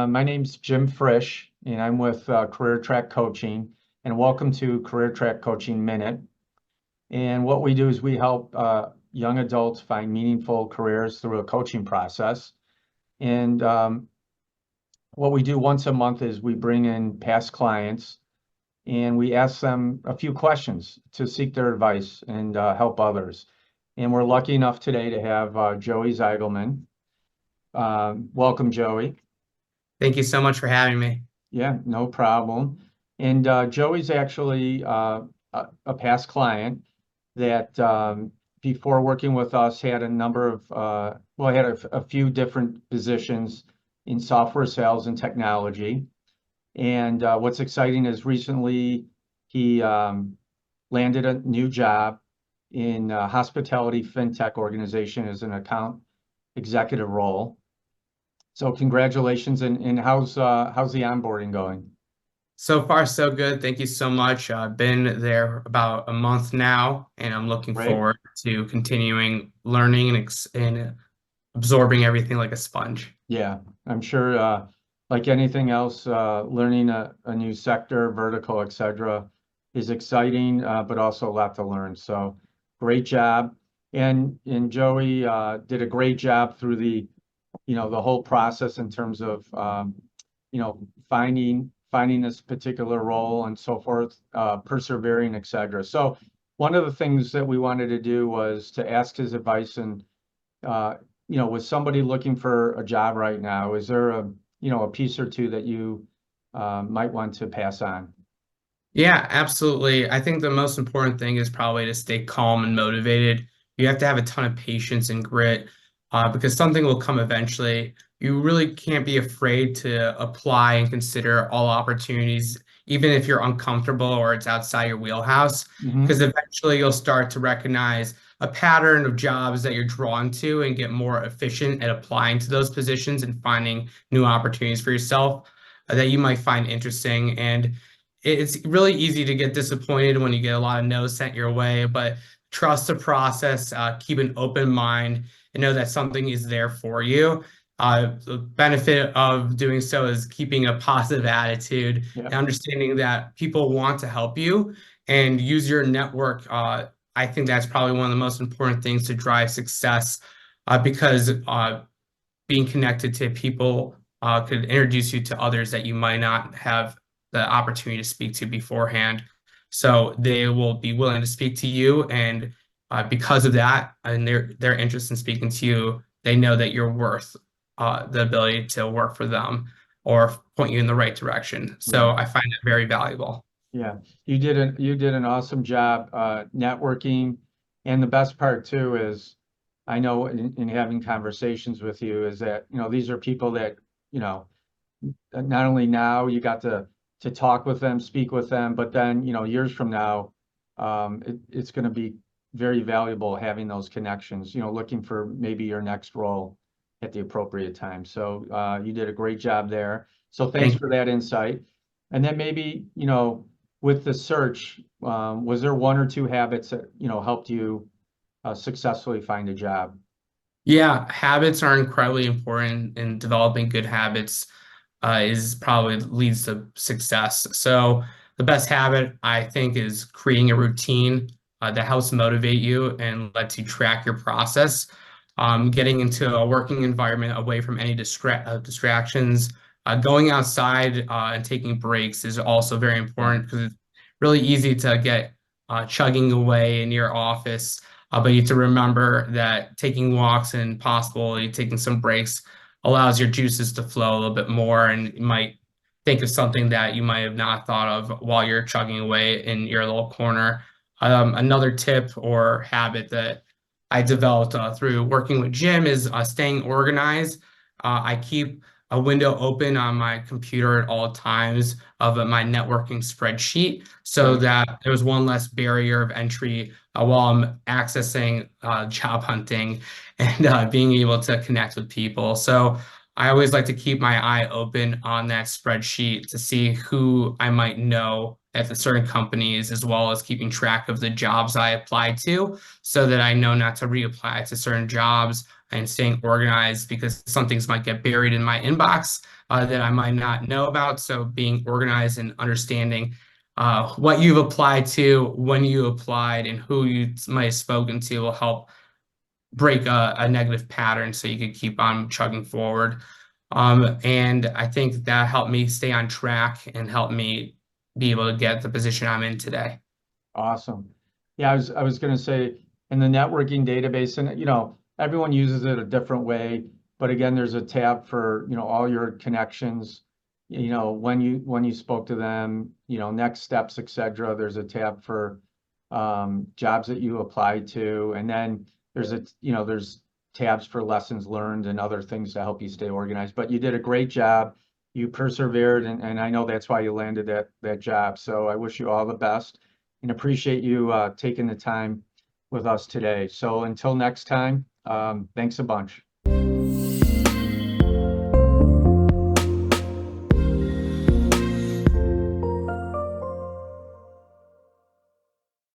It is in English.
My name's Jim Frisch, and I'm with Career Track Coaching. And welcome to Career Track Coaching Minute. And what we do is we help young adults find meaningful careers through a coaching process. And what we do once a month is we bring in past clients and we ask them a few questions to seek their advice and help others. And we're lucky enough today to have Joey Ziegelman. Welcome, Joey. Thank you so much for having me. Yeah, no problem. And Joey's actually a past client that before working with us had a number of, had a few different positions in software sales and technology. And what's exciting is recently he landed a new job in a hospitality fintech organization as an account executive role. So congratulations, and how's the onboarding going? So far, so good. Thank you so much. I've been there about a month now, and I'm looking Right? forward to continuing learning and absorbing everything like a sponge. Yeah, I'm sure like anything else, learning a new sector, vertical, etc., is exciting, but also a lot to learn. So great job. And Joey did a great job through the whole process in terms of finding this particular role and so forth, persevering, etc. So one of the things that we wanted to do was to ask his advice and uh, with somebody looking for a job right now, is there a piece or two that you might want to pass on? Yeah, absolutely. I think the most important thing is probably to stay calm and motivated. You have to have a ton of patience and grit because something will come eventually. You really can't be afraid to apply and consider all opportunities, even if you're uncomfortable or it's outside your wheelhouse, because Hmm. eventually you'll start to recognize a pattern of jobs that you're drawn to and get more efficient at applying to those positions and finding new opportunities for yourself that you might find interesting. And it's really easy to get disappointed when you get a lot of no's sent your way, but trust the process, keep an open mind, and know that something is there for you. The benefit of doing so is keeping a positive attitude Yeah. and understanding that people want to help you and use your network. I think that's probably one of the most important things to drive success because being connected to people could introduce you to others that you might not have the opportunity to speak to beforehand. So they will be willing to speak to you, and because of that, and their interest in speaking to you, they know that you're worth the ability to work for them or point you in the right direction. Yeah. So I find it very valuable. Yeah. You did an awesome job networking. And the best part too is I know in having conversations with you is that, these are people that, you know, not only now you got to talk with them, speak with them, but then, years from now, it's going to be very valuable having those connections, looking for maybe your next role at the appropriate time. So you did a great job there. So thanks Thank for that insight. And then maybe, with the search, was there one or two habits that, helped you successfully find a job? Yeah, habits are incredibly important in developing good habits is probably leads to success. So the best habit I think is creating a routine that helps motivate you and lets you track your process. Getting into a working environment away from any distractions. Going outside and taking breaks is also very Yeah. important because it's really easy to get chugging away in your office. But you have to remember that taking walks and possibly taking some breaks allows your juices to flow a little bit more, and you might think of something that you might have not thought of while you're chugging away in your little corner. Another tip or habit that I developed through working with Jim is staying organized. I keep a window open on my computer at all times of my networking spreadsheet so Right. that there's one less barrier of entry while I'm accessing job hunting and being able to connect with people. So I always like to keep my eye open on that spreadsheet to see who I might know at the certain companies, as well as keeping track of the jobs I applied to so that I know not to reapply to certain jobs and staying organized, because some things might get buried in my inbox that I might not know about. So being organized and understanding what you've applied to, when you applied, and who you might have spoken to will help break a negative pattern so you could keep on chugging forward. And I think that helped me stay on track and helped me be able to get the position I'm in today. Awesome. Yeah, I was going to say in the networking database, and everyone uses it a different way, but again, there's a tab for all your connections, when you spoke to them, next steps, etc. There's a tab for jobs that you applied to, and then there's tabs for lessons learned and other things to help you stay organized. But you did a great job. You persevered, and I know that's why you landed that job. So I wish you all the best and appreciate you taking the time with us today. So until next time, thanks a bunch.